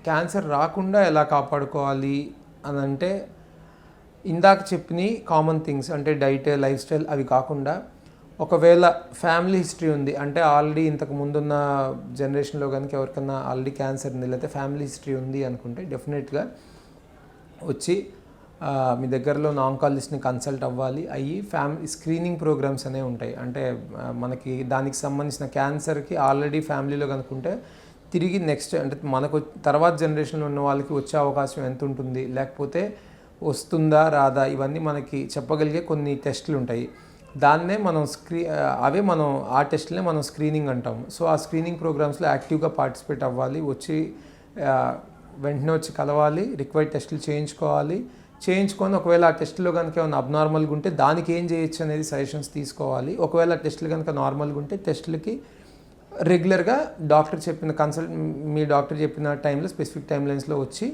Cancer రాకుండా ఎలా కాపాడుకోవాలి అని అంటే, ఇందాక చెప్పిన కామన్ థింగ్స్ అంటే డైట్, లైఫ్ స్టైల్ అవి కాకుండా, ఒకవేళ ఫ్యామిలీ హిస్టరీ ఉంది అంటే ఆల్రెడీ ఇంతకు ముందున్న జనరేషన్లో కనుక ఎవరికన్నా ఆల్రెడీ క్యాన్సర్ ఉంది లేకపోతే ఫ్యామిలీ హిస్టరీ ఉంది అనుకుంటే డెఫినెట్గా వచ్చి మీ దగ్గరలో ఉన్న ఆంకాలజిస్ట్ని కన్సల్ట్ అవ్వాలి. ఫ్యామిలీ స్క్రీనింగ్ ప్రోగ్రామ్స్ అనేవి ఉంటాయి. అంటే మనకి దానికి సంబంధించిన క్యాన్సర్కి ఆల్రెడీ ఫ్యామిలీలో కనుకుంటే తిరిగి నెక్స్ట్ అంటే మనకు తర్వాత జనరేషన్లో ఉన్న వాళ్ళకి వచ్చే అవకాశం ఎంత ఉంటుంది, లేకపోతే వస్తుందా రాదా, ఇవన్నీ మనకి చెప్పగలిగే కొన్ని టెస్టులు ఉంటాయి. దాన్నే మనం ఆ టెస్ట్లనే మనం స్క్రీనింగ్ అంటాము. సో ఆ స్క్రీనింగ్ ప్రోగ్రామ్స్లో యాక్టివ్గా పార్టిసిపేట్ అవ్వాలి. వెంటనే వచ్చి కలవాలి, రిక్వైర్డ్ టెస్టులు చేయించుకొని ఒకవేళ ఆ టెస్టులో కనుక ఏమైనా అబ్నార్మల్గా ఉంటే దానికి ఏం చేయొచ్చు అనేది సజెషన్స్ తీసుకోవాలి. ఒకవేళ టెస్టులు కనుక నార్మల్గా ఉంటే టెస్టులకి రెగ్యులర్గా మీ డాక్టర్ చెప్పిన టైంలో స్పెసిఫిక్ టైం లైన్స్లో వచ్చి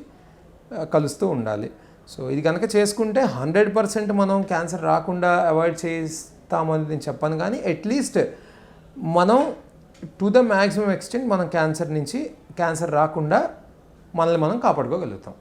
కలుస్తూ ఉండాలి. సో ఇది కనుక చేసుకుంటే 100% మనం క్యాన్సర్ రాకుండా అవాయిడ్ చేస్తామని నేను చెప్పాను, కానీ అట్లీస్ట్ మనం టు ద మ్యాక్సిమం ఎక్స్టెంట్ మనం క్యాన్సర్ రాకుండా మనల్ని మనం కాపాడుకోగలుగుతాం.